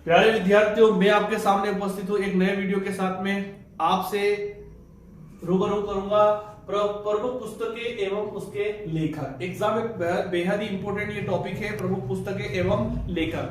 प्यारे विद्यार्थियों, मैं आपके सामने उपस्थित हूँ एक नए वीडियो के साथ में। आपसे रूबरू करूंगा प्रमुख पुस्तकें एवं उसके लेखक। एग्जाम में बेहद ही इंपॉर्टेंट ये टॉपिक है, प्रमुख पुस्तकें एवं लेखक।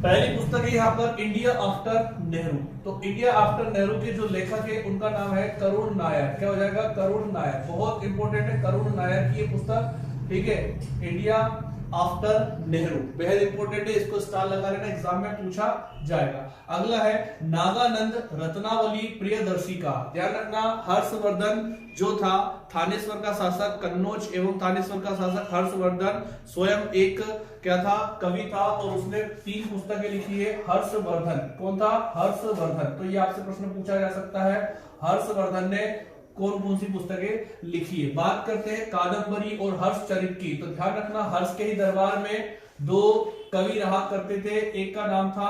पहली पुस्तक है यहाँ पर इंडिया आफ्टर नेहरू। तो इंडिया आफ्टर नेहरू के जो लेखक है उनका नाम है करुण नायर। क्या हो जाएगा? करुण नायर। बहुत इंपॉर्टेंट है करुण नायर की ये पुस्तक। ठीक है, इंडिया आफ्टर नेहरू बेहद इंपॉर्टेंट है, इसको स्टार लगा लेना, एग्जाम में पूछा जाएगा। अगला है नागानंद रत्नावली प्रियदर्शी का। ध्यान रखना, हर्षवर्धन जो था थानेश्वर का शासक, कन्नौज एवं थानेश्वर का शासक हर्षवर्धन स्वयं एक क्या था? कवि था और उसने 3 पुस्तकें लिखी है। हर्षवर्धन कौन था? हर्षवर्धन। तो ये आपसे प्रश्न पूछा जा सकता है, हर्षवर्धन ने कौन कौन सी पुस्तकें लिखी है। बात करते हैं कादंबरी और हर्षचरित की। तो ध्यान रखना, हर्ष के ही दरबार में 2 कवि रहा करते थे। एक का नाम था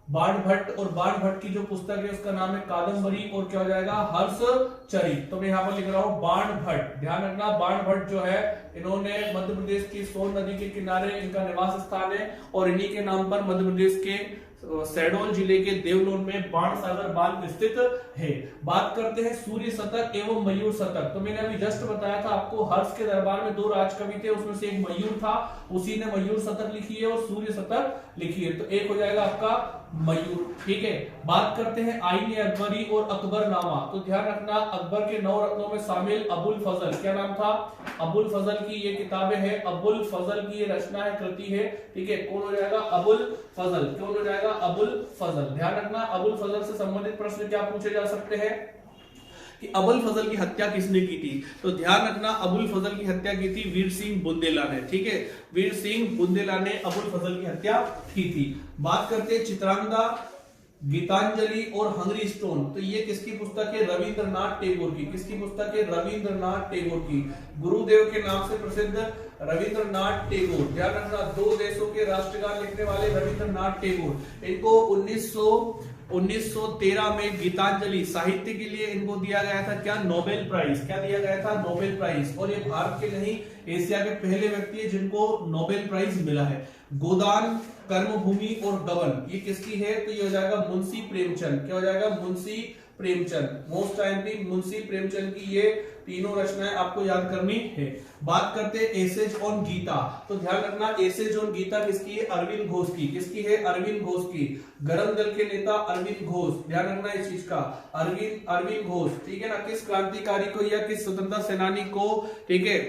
बाण भट्ट और बाण भट्ट की जो पुस्तक है उसका नाम है कादंबरी और क्या हो जाएगा? हर्षचरित। तो मैं यहाँ पर लिख रहा हूं बाण भट्ट। ध्यान रखना, बाण भट्ट जो है इन्होंने मध्य प्रदेश की सोन नदी के किनारे इनका निवास स्थान है और इन्हीं के नाम पर मध्य प्रदेश के शहडोल जिले के देवलोन में बाण सागर बांध स्थित है। बात करते हैं सूर्य शतक एवं मयूर शतक। तो मैंने अभी जस्ट बताया था आपको, हर्ष के दरबार में 2 राजकवि थे, उसमें से एक मयूर था, उसी ने मयूर शतक लिखी है और सूर्य शतक लिखी है। तो एक हो जाएगा आपका मयूर। ठीक है, बात करते हैं आईने अकबरी और अकबरनामा। तो ध्यान रखना, अकबर के 9 रत्नों में शामिल अबुल फजल, क्या नाम था? अबुल फजल की ये किताबें हैं, अबुल फजल की ये रचना है, कृति है। ठीक है, कौन हो जाएगा? अबुल फजल। कौन हो जाएगा? अबुल फजल। ध्यान रखना, अबुल फजल से संबंधित प्रश्न क्या पूछे जा सकते हैं कि अबुल फजल की हत्या किसने की थी? तो ध्यान रखना, अबुल फजल की हत्या की थी वीर सिंह बुंदेला ने। ठीक है, वीर सिंह बुंदेला ने अबुल फजल की हत्या की थी। बात करते हैं चित्रांगदा, गीतांजलि और हंगरी स्टोन। तो ये किसकी पुस्तक है? रविंद्रनाथ टैगोर की। किसकी पुस्तक है? रविंद्रनाथ टैगोर की। गुरुदेव के नाम से प्रसिद्ध रविंद्रनाथ टैगोर। ध्यान रखना, 2 देशों के राष्ट्रगान लिखने वाले रविंद्रनाथ टैगोर। इनको 1913 में गीतांजलि साहित्य के लिए इनको दिया गया था क्या? Nobel prize. क्या दिया गया था? Nobel prize. और ये भारत के नहीं, एशिया के पहले व्यक्ति है जिनको नोबेल प्राइज मिला है। गोदान, कर्मभूमि और गबन ये किसकी है? तो ये हो जाएगा मुंशी प्रेमचंद। क्या हो जाएगा? मुंशी प्रेमचंद। मोस्ट टाइमली मुंशी प्रेमचंद की ये तीनों रचनाएं आपको याद करनी है। बात करते हैं एसेज ऑन गीता। तो ध्यान रखना, एसेज ऑन गीता किसकी है? अरविंद घोष की। किसकी है? अरविंद घोष की। गरम दल के नेता अरविंद घोष। ध्यान रखना इस चीज का, अरविंद घोष। ठीक है ना, किस क्रांतिकारी को या किस स्वतंत्रता सेनानी को, ठीक है,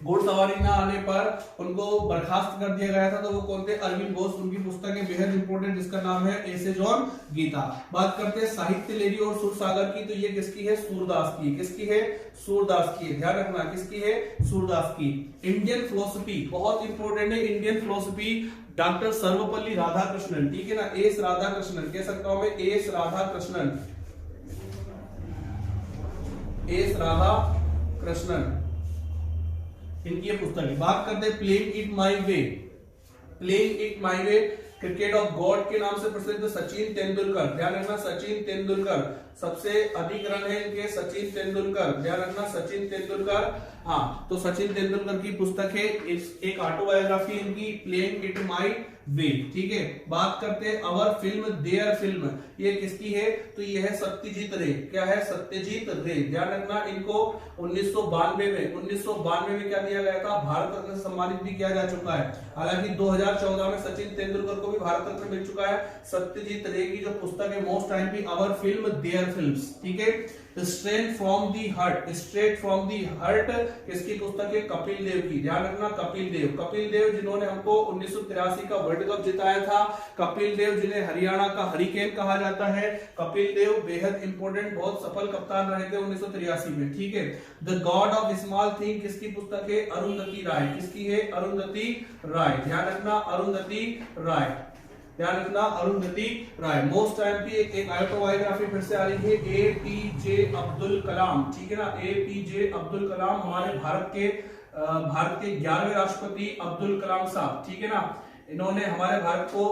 घुड़सवारी ना आने पर उनको बर्खास्त कर दिया गया था? तो वो कौन थे? अरविंद घोष। उनकी पुस्तक है बेहद इंपॉर्टेंट, जिसका नाम है एसेज ऑन गीता। बात करते हैं साहित्य लेरी और सुरसागर की। तो ये किसकी है? सूरदास की। किसकी है? सूरदास की। ध्यान रखना, किसकी है? सूरदास की। इंडियन फिलोसफी बहुत इंपॉर्टेंट है, Indian philosophy doctor Sarvepalli Radhakrishnan. ठीक है ना, एस राधाकृष्णन कह सकता हूं मैं, एस राधाकृष्णन, एस राधाकृष्णन इनकी ये पुस्तक है। बात करते हैं playing it my way. Playing it my way cricket of God के नाम से प्रसिद्ध सचिन तेंदुलकर। ध्यान रखना, सचिन तेंदुलकर। सबसे अधिक रन है इनके सचिन तेंदुलकर। ध्यान रखना, सचिन तेंदुलकर। हाँ, तो सचिन तेंदुलकर की पुस्तक है, एक ऑटोबायोग्राफी इनकी, प्लेइंग इट माई वे। ठीक है, बात करते हैं अवर फिल्म देयर फिल्म। ये किसकी है? तो ये है सत्यजीत रे। क्या है? सत्यजीत रे। ध्यान रखना, इनको 1992 में क्या दिया गया था? भारत रत्न से सम्मानित भी किया जा चुका है। हालांकि 2014 में सचिन तेंदुलकर को भी भारत रत्न मिल चुका है। सत्यजीत रे की जो पुस्तक है मोस्ट टाइम भी अवर फिल्म देयर फिल्म्स। ठीक है, straight from the heart, straight from the heart किसकी पुस्तक है? कपिल देव की। ध्यान रखना, कपिल देव जिन्होंने हमको 1983 का वर्ल्ड कप जिताया था। कपिल देव जिन्हें हरियाणा का हरिकेन कहा जाता है। कपिल देव बेहद इंपॉर्टेंट, बहुत सफल कप्तान रहे थे 1983 में। ठीक है, the God of small thing किसकी पुस्तक है? अरुंधति राय। किसकी है? अरुंधति राय। ध्यान रखना, अरुंधति राय। ध्यान रखना, अरुंधति राय। मोस्ट टाइम की एक ऑटोबायोग्राफी फिर से आ रही है, एपीजे अब्दुल कलाम। ठीक है ना, एपीजे अब्दुल कलाम हमारे भारत के 11वें राष्ट्रपति अब्दुल कलाम साहब। ठीक है ना, इन्होंने हमारे भारत को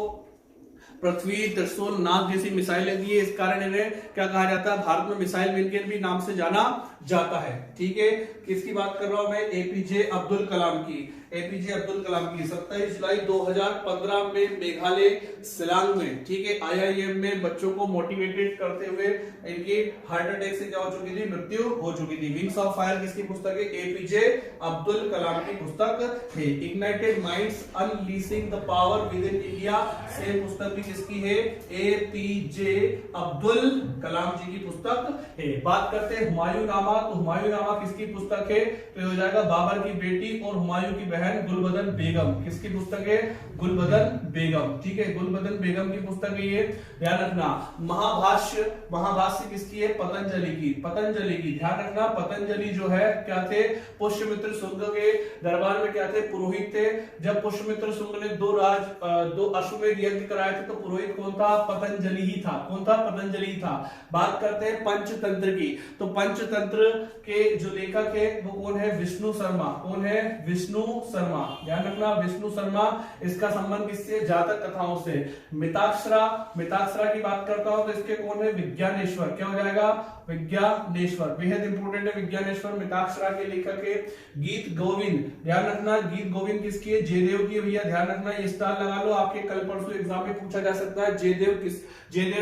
पृथ्वी, त्रिशूल, नाग जैसी मिसाइलें दी है। इस कारण इन्हें क्या कहा जाता है, भारत में मिसाइल मैन के भी नाम से जाना जाता है। ठीक है, किसकी बात कर रहा हूं मैं, एपीजे अब्दुल कलाम की। एपीजे अब्दुल कलाम की 27 जुलाई 2015 में मेघालय शिलांग में, ठीक है, आईआईएम में बच्चों को मोटिवेटेड करते हुए इनकी हार्ट अटैक से क्या हो चुकी थी, मृत्यु हो चुकी थी। विंग्स ऑफ फायर किसकी पुस्तक है, एपीजे अब्दुल कलाम की पुस्तक है। Ignited minds unleashing the power with in India, same पुस्तक भी किसकी है, एपीजे अब्दुल कलाम जी की पुस्तक है। बात करते हैं हुमायूं नामा, तो हुमायूं नामा किसकी पुस्तक है, तो हो जाएगा बाबर की बेटी और हुमायूं की बहन गुलबदन बेगम। किसकी पुस्तक है, गुलबदन बेगम। ठीक है, गुलबदन बेगम की पुस्तक है ये, ध्यान रखना। महाभाष्य, महाभाष्य किसकी है, पतंजलि की, पतंजलि की। ध्यान रखना, पतंजलि जो है क्या थे, पुष्यमित्र शुंग के दरबार में क्या थे, पुरोहित थे। जब पुष्यमित्र शुंग ने दो अश्वमेध यज्ञ कराए थे तो पुरोहित कौन था, पतंजलि ही था। कौन था, पतंजलि था। बात करते हैं पंचतंत्र की, तो पंचतंत्र के जो लेखक है वो कौन है, विष्णु शर्मा। कौन है, विष्णु शर्मा। ध्यान रखना, विष्णु शर्मा। इसका संबंध किससे, जातक कथाओं से। मिताक्षरा, मिताक्षरा की बात करता हूं तो इसके कौन है, विज्ञानेश्वर। क्या हो जाएगा, विज्ञानेश्वर। बेहद इंपोर्टेंट है विज्ञानेश्वर, मिताक्षरा के लेखक है। गीत गोविंद, ध्यान रखना, गीत गोविंद किसकी है, जयदेव की। भैया ध्यान रखना, ये स्टार लगा लो, आपके कल परसों एग्जाम में पूछा जा सकता है। जयदेव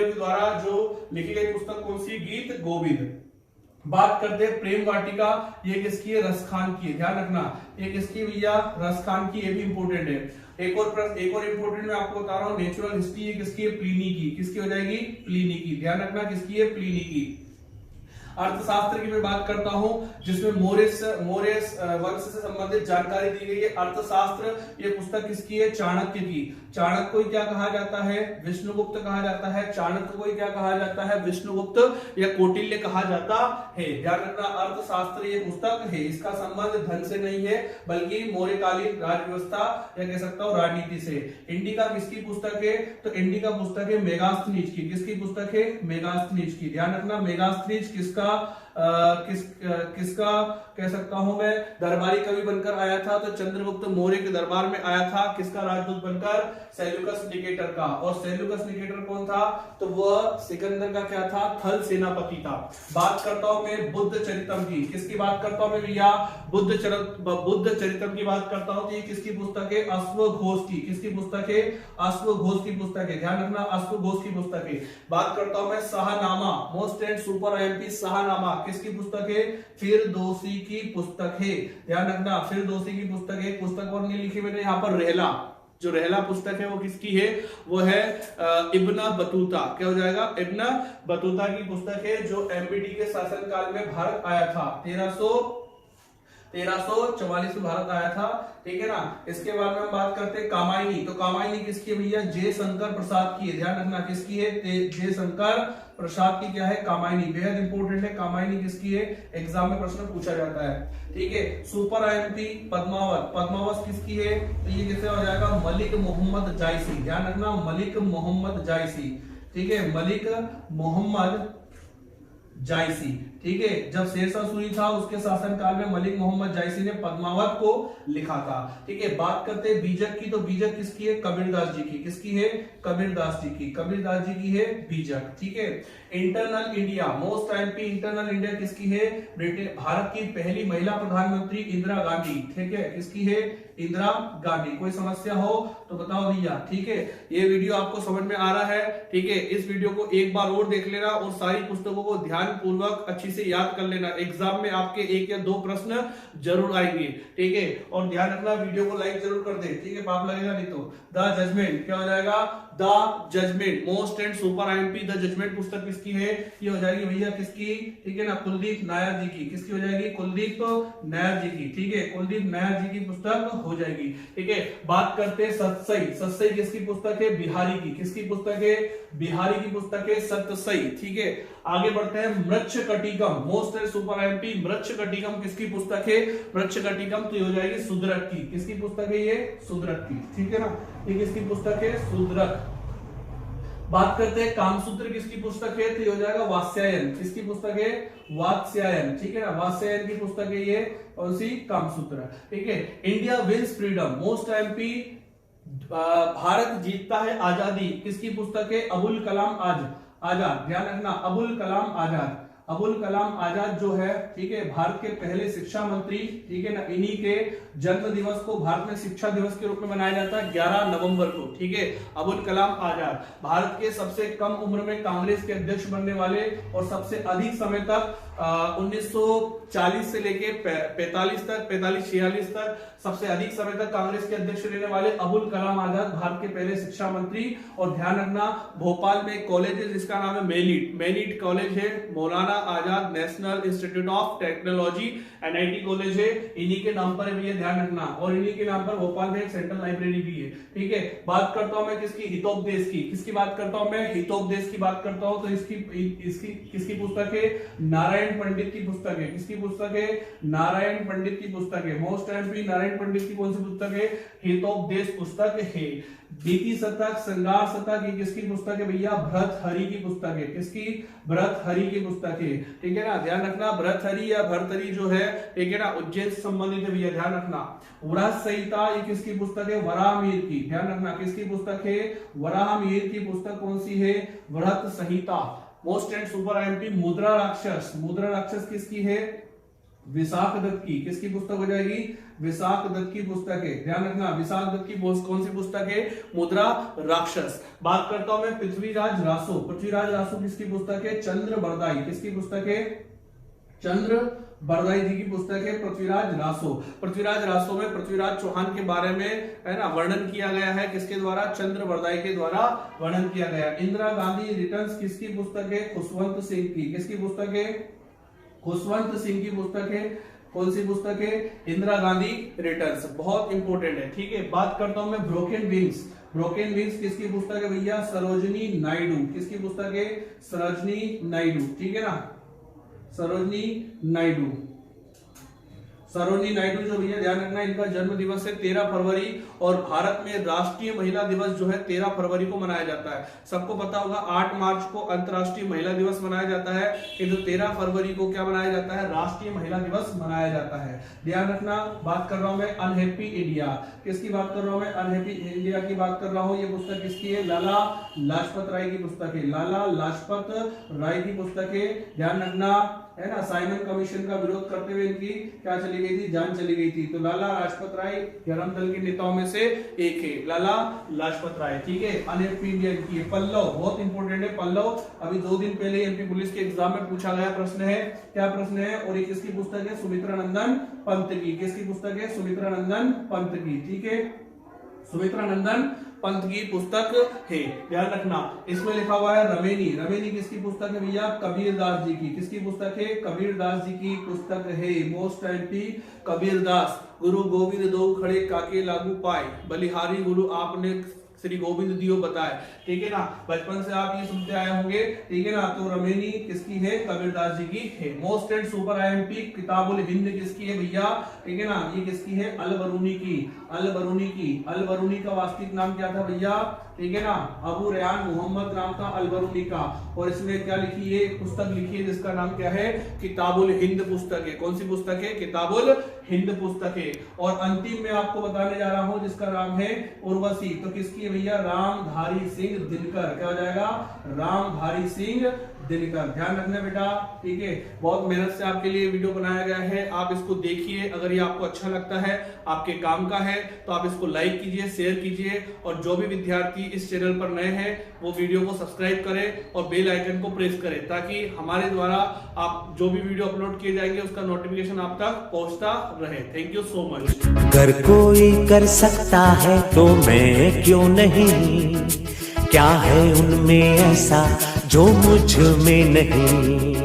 के द्वारा जो लिखी गई पुस्तक कौन सी, गीत गोविंद। बात करते हैं प्रेम वाटिका, ये किसकी है, रसखान की है। ध्यान रखना, ये किसकी भैया, रसखान की। ये भी इंपोर्टेंट है। एक और इंपोर्टेंट मैं आपको बता रहा हूं, नेचुरल हिस्ट्री, ये किसकी है, प्लीनी की। किसकी हो जाएगी, प्लीनी की। ध्यान रखना, किसकी है, प्लीनी की। अर्थशास्त्र की मैं बात करता हूं जिसमें मोरिस वंश से संबंधित जानकारी दी गई है। अर्थशास्त्र, ये पुस्तक किसकी है, चाणक्य की। चाणक्य को क्या कहा जाता है, विष्णुगुप्त कहा जाता है। चाणक्य को क्या कहा जाता है, विष्णुगुप्त या कौटिल्य कहा जाता है। ध्यान रखना, अर्थशास्त्र ये पुस्तक है, इसका संबंध धन से नहीं है बल्कि मौर्यकालीन राज व्यवस्था या कह सकता हूं राजनीति से। इंडिका किसकी पुस्तक है, तो इंडिका पुस्तक है मेगास्थनीज की। किसकी पुस्तक है, मेगास्थनीज की। ध्यान रखना, मेगास्थनीज किसका किसका कह सकता हूं मैं, दरबारी कवि बनकर आया था, तो चंद्रगुप्त मौर्य के दरबार में आया था। किसका राजदूत बनकर, सेल्यूकस निकेटर का। और सेल्यूकस निकेटर कौन था, तो वह सिकंदर का क्या था, थल सेनापति था। बात करता हूं मैं बुद्ध चरितम की। किसकी बात करता हूं मैं भैया, बुद्ध चरितम की बात करता हूं। तो ये किसकी पुस्तक है, अश्वघोष की। किसकी पुस्तक है, अश्वघोष की पुस्तक है। ध्यान रखना, अश्वघोष की पुस्तक है। बात करता हूं मैं Shahnameh, most and super IMP Shahnameh किसकी पुस्तक है, फिरदौसी की पुस्तक है। ध्यान रखना, फिरदौसी की पुस्तक है। पुस्तक और नहीं लिखी मैंने यहाँ पर, रहला, जो रहला पुस्तक है वो किसकी है, वो है इब्न बतूता। क्या हो जाएगा, इब्न बतूता की पुस्तक है, जो एमबीडी के शासनकाल में भारत आया था। 1344 में भारत आया था। ठीक है ना। इसके बाद में हम बात करते हैं कामायनी, तो कामायनी किसकी है भैया, जयशंकर प्रसाद की है। ध्यान रखना, किसकी है, जयशंकर प्रसाद की क्या है, कामायनी। बेहद इंपोर्टेंट है, कामायनी किसकी है, एग्जाम में प्रश्न पूछा जाता है। ठीक है, सुपर आईएमपी पद्मावत, पद्मावत किसकी है, तो ये किससे हो जाएगा, मलिक मोहम्मद जायसी। ध्यान रखना, मलिक मोहम्मद जायसी। ठीक है, मलिक मोहम्मद जायसी। ठीक है, जब शेरशाह सूरी था उसके शासनकाल में मलिक मोहम्मद जायसी ने पद्मावत को लिखा था। ठीक है, बात करते हैं बीजक की, तो बीजक किसकी है, कबीरदास जी की। किसकी है, कबीरदास जी की। कबीरदास जी की है बीजक। ठीक है, internal India, most IMP internal India किसकी है, ब्रिटेन, भारत की पहली महिला प्रधानमंत्री इंदिरा गांधी। ठीक है, किसकी है, इंदिरा गांधी। कोई समस्या हो तो बताओ भैया। ठीक है, ये वीडियो आपको समझ में आ रहा है। ठीक है, इस वीडियो को एक बार और देख लेना और सारी पुस्तकों को ध्यान पूर्वक अच्छी से याद कर लेना। एग्जाम में आपके 1 या 2 प्रश्न जरूर आएंगे। ठीक है, और ध्यान रखना, वीडियो को लाइक जरूर कर दे। ठीक है, पाप लगेगा नहीं तो। द जजमेंट क्या हो जाएगा, the judgement, most and super IMP the judgement पुस्तक किसकी है, ये हो जाएगी भैया किसकी, ठीक है ना, कुलदीप नायर जी की। किसकी हो जाएगी, कुलदीप नायर जी की। ठीक है, कुलदीप नायर जी की पुस्तक हो जाएगी। ठीक है, बात करते हैं सतसई, सतसई किसकी पुस्तक है, बिहारी की। किसकी पुस्तक है, बिहारी की पुस्तक है सतसई। ठीक है, आगे बढ़ते हैं Mrichchhakatikam, most and super IMP Mrichchhakatikam किसकी पुस्तक है, मृच्छकटिकम तो ये हो जाएगी सुदरक की। किसकी पुस्तक है, ये सुदरक की। ठीक है ना, ये किसकी पुस्तक है, सुदरक। बात करते हैं कामसूत्र किसकी पुस्तक है, तो ये हो जाएगा वात्स्यायन। किसकी पुस्तक है, वात्स्यायन। ठीक है ना, वात्स्यायन की पुस्तक है ये, और सी कामसूत्र। ठीक है, India wins freedom, most IMP Bharat जीतता है आजादी किसकी पुस्तक है? अबुल कलाम आजाद। ध्यान रखना, अबुल कलाम आजाद। अबुल कलाम आजाद जो है, ठीक है, भारत के पहले शिक्षा मंत्री, ठीक है ना, इन्हीं के जन्म दिवस को भारत में शिक्षा दिवस के रूप में मनाया जाता है 11 नवंबर को, ठीक है। अबुल कलाम आजाद भारत के सबसे कम उम्र में कांग्रेस के अध्यक्ष बनने वाले और सबसे अधिक समय तक 1940 से लेके 45-46 तक सबसे अधिक समय तक कांग्रेस के अध्यक्ष रहने वाले अबुल कलाम आजाद भारत के पहले शिक्षा मंत्री। और ध्यान रखना, भोपाल में एक कॉलेज है जिसका नाम है मेनिट कॉलेज है, Maulana Azad national institute of technology NIT college है, इन्हीं के नाम पर है भैया, ध्यान रखना। और इन्हीं के नाम पर भोपाल में एक सेंट्रल लाइब्रेरी भी है, ठीक है। बात करता हूं मैं किसकी? हितोपदेश की। किसकी बात करता हूं मैं? हितोपदेश की बात करता हूं। तो इसकी किसकी पुस्तक है? नारायण पंडित की पुस्तक है। किसकी पुस्तक है? नारायण पंडित की पुस्तक है। मोस्ट MP नारायण पंडित की कौन सी पुस्तक है? हितोपदेश पुस्तक है। नीति शतक, श्रृंगार शतक, ये किसकी पुस्तक है भैया? भर्तहरि की पुस्तक है। किसकी? भर्तहरि की पुस्तक है, ठीक है ना। ध्यान रखना, भर्तहरि या भर्तहरि जो है, ठीक है ना, उज्जैन से संबंधित है भैया, ध्यान रखना। वराह संहिता, ये किसकी पुस्तक है? वराहमिहिर की। ध्यान रखना, किसकी पुस्तक है? वराहमिहिर की पुस्तक कौन सी है? वृहत संहिता। मोस्ट एंड सुपर MP मुद्रा राक्षस किसकी है? विशाख दत्त की। किसकी पुस्तक हो जाएगी? विशाख दत्त की पुस्तक है। ध्यान रखना, विशाख दत्त की कौन सी पुस्तक है? मुद्रा राक्षस। बात करता हूं मैं पृथ्वीराज रासो किसकी पुस्तक है? चंद्र बरदाई। किसकी पुस्तक है? चंद्र बरदाई जी की पुस्तक है पृथ्वीराज रासो में पृथ्वीराज चौहान के बारे में, है ना, वर्णन किया गया है। किसके द्वारा? चंद्र बरदाई के द्वारा वर्णन किया गया। इंदिरा गांधी रिटर्न्स किसकी पुस्तक है? खुशवंत सिंह की। किसकी पुस्तक है? खुशवंत सिंह की पुस्तक है। कौन सी पुस्तक है? इंदिरा गांधी रिटर्न्स। बहुत इंपॉर्टेंट है, ठीक है। बात करता हूं मैं ब्रोकन विंग्स किसकी पुस्तक है भैया? सरोजनी नायडू। किसकी पुस्तक है? सरोजनी नायडू, ठीक है ना, सरोजनी नायडू जो भैया, ध्यान रखना, इनका जन्म दिवस है 13 फरवरी और भारत में राष्ट्रीय महिला दिवस जो है 13 फरवरी को मनाया जाता है। सबको पता होगा 8 मार्च को अंतर्राष्ट्रीय महिला दिवस मनाया जाता है, किंतु 13 फरवरी को क्या मनाया जाता है? राष्ट्रीय महिला दिवस मनाया जाता है। ध्यान रखना, बात कर रहा हूं मैं अनहैप्पी इंडिया। किसकी बात कर रहा हूं मैं? अनहैप्पी इंडिया की बात कर रहा हूं। ये पुस्तक किसकी है? लाला लाजपत राय की पुस्तक है। लाला लाजपत राय की पुस्तक है। ध्यान रखना, है ना, साइमन कमीशन का विरोध करते हुए इनकी क्या चली गई थी? जान चली गई थी। तो लाला लाजपत राय धर्म दल के नेताओं में से एक है, लाला लाजपत राय, ठीक है। अनहैप्पी इंडिया की पल्लव, बहुत इंपॉर्टेंट है पल्लव। अभी 2 दिन पहले MP पुलिस के एग्जाम में पूछा गया प्रश्न है। क्या प्रश्न है? और ये किसकी पुस्तक है? सुमित्रा नंदन पंत की। किसकी पुस्तक है? सुमित्रा नंदन पंत की, ठीक है, सुमित्रा नंदन पंत की पुस्तक है। ध्यान रखना, इसमें लिखा हुआ है रमेनी किसकी पुस्तक है भैया? कबीरदास जी की। किसकी पुस्तक है? कबीरदास जी की पुस्तक है। Most MP Kabirdas. गुरु गोविंद दो खड़े काके लागू पाए, बलिहारी गुरु आपने श्री गोविंद दियो बताए, ठीक है ना। बचपन से आप ये सुनते आए होंगे, ठीक है ना। तो रमेनी किसकी है? कबीरदास जी की है। Most and super IMP Kitabul Hind किसकी है भैया? ठीक है ना, ये किसकी है? अलबरूनी का वास्तविक नाम क्या था भैया? ठीक है ना, अबू रेहान मोहम्मद नाम था अलबरूनी का। और इसमें क्या लिखी है? पुस्तक लिखी है जिसका नाम क्या है? किताबुल हिंद पुस्तक है। कौन सी पुस्तक है? किताबुल हिंद पुस्तक है। और अंतिम में आपको बताने जा रहा हूं जिसका नाम है उर्वशी। तो किसकी है भैया? रामधारी सिंह दिनकर। क्या हो जाएगा? रामधारी सिंह दिनकर। ध्यान रखना बेटा, ठीक है। बहुत मेहनत से आपके लिए वीडियो बनाया गया है, आप इसको देखिए। अगर ये आपको अच्छा लगता है, आपके काम का है, तो आप इसको लाइक कीजिए, शेयर कीजिए। और जो भी विद्यार्थी इस चैनल पर नए हैं वो वीडियो को सब्सक्राइब करें और बेल आइकन को प्रेस करें, ताकि हमारे द्वारा आप जो भी वीडियो अपलोड किए जाएंगे उसका नोटिफिकेशन आप तक पहुंचता रहे। Thank you so much. अगर कोई कर सकता है तो मैं क्यों नहीं? क्या है उनमें ऐसा जो मुझ में नहीं?